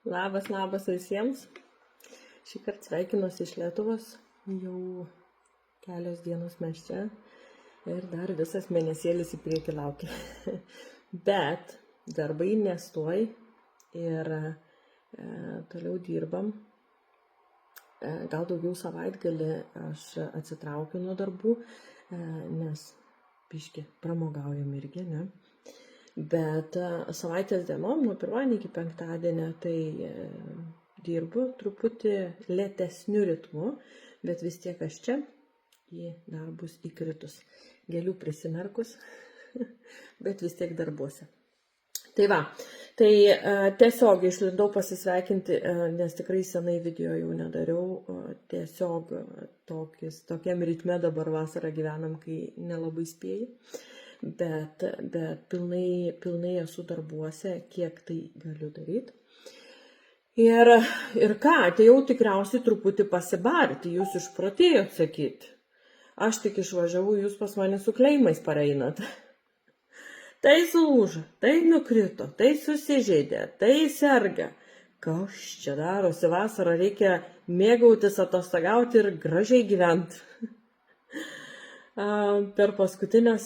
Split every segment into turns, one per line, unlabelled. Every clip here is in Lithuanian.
Labas visiems. Šį kartą sveikinuosi iš Lietuvos. Jau kelios dienos mes čia ir dar visas mėnesėlis į priekį laukia. Bet darbai nestoj ir toliau dirbam. Gal daugiau savaitgalį aš atsitraukiu nuo darbų, nes biškį pramogaujam irgi, ne? Bet savaitės dienom, nuo pirmadienio iki penktadienio, tai dirbu truputį lėtesniu ritmu, bet vis tiek aš čia į darbus įkritus. Gėlių prisimerkus, bet vis tiek darbuose. Tai va, tai tiesiog išlindau pasisveikinti, nes tikrai senai video jau nedariau, tiesiog tokiam ritme dabar vasarą gyvenam, kai nelabai spėju. Bet pilnai esu darbuose, kiek tai galiu daryti. Ir ką, atėjau tikriausiai truputį pasibarti, jūs išprotėjot sakyti. Aš tik išvažiavau, jūs pas mane su kleimais pareinat. Tai sulūžo, tai nukrito, tai susižeidė, tai serga. Kas čia darosi vasarą, reikia mėgautis, atostogauti ir gražiai gyventi. Per paskutinės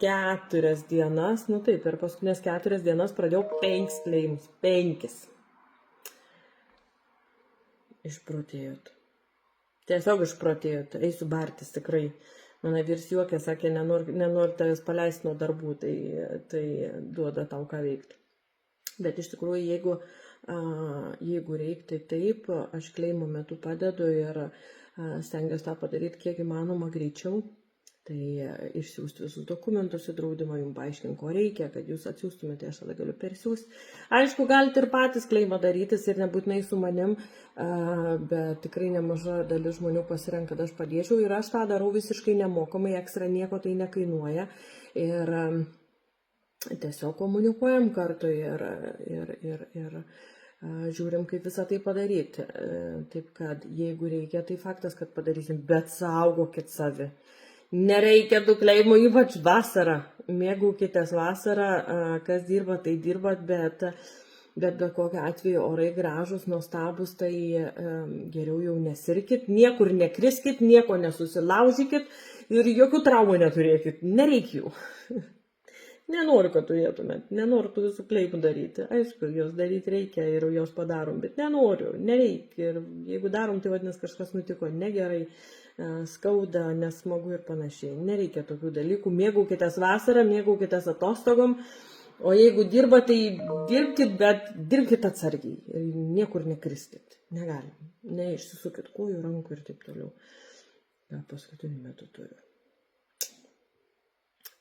4 dienas, per paskutinės 4 dienas pradėjau 5 kleimus. 5. Išprotėjot. Tiesiog išprotėjot. Eisiu bartis tikrai. Mano vyrs juokė, sakė, nenori tavęs paleisti nuo darbų, tai duoda tau ką veikti. Bet iš tikrųjų, jeigu reikia, tai taip, aš kleimo metu padedu ir stengiuosi tą padaryti kiek įmanoma greičiau. Tai išsiųsti visus dokumentus į draudimą, jums paaiškinti, ko reikia, kad jūs atsiųstumėte, aš tada galiu persiųsti. Aišku, galite ir patys kleimą darytis ir nebūtinai su manim, bet tikrai nemaža dalis žmonių pasirenka, kad aš padėčiau ir aš tą darau visiškai nemokamai, ekstra nieko tai nekainuoja. Ir tiesiog komunikuojam kartu ir žiūrim, kaip visą tai padaryti. Taip kad jeigu reikia, tai faktas, kad padarysim, bet saugokit savi. Nereikia tų kleimų, ypač vasarą. Mėgaukitės vasarą, kas dirba, tai dirbat, bet kokiu atveju orai gražus, nuostabus, tai geriau jau nesirkit, niekur nekriskit, nieko nesusilaužykit ir jokių traumų neturėkit. Nereikia jų. Nenoriu, kad turėtumėt, nenoriu tų visų kleimų daryti. Aišku, jos daryti reikia ir jos padarom, bet nenoriu, nereikia. Ir jeigu darom, tai vadinasi kažkas nutiko negerai, skauda, nesmagu ir panašiai. Nereikia tokių dalykų. Mėgaukitės vasarą, mėgaukitės atostogom. O jeigu dirba, tai dirbkit, bet dirbkit atsargiai. Ir niekur nekriskit. Negalim. Neišsisukit kojų, rankų ir taip toliau. Paskutiniu metu turiu.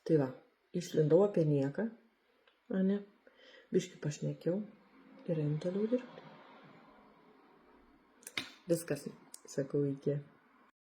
Tai va, išlindau apie nieką. Biškį pašnekėjau ir einu toliau dirbti. Viskas. Sakau iki.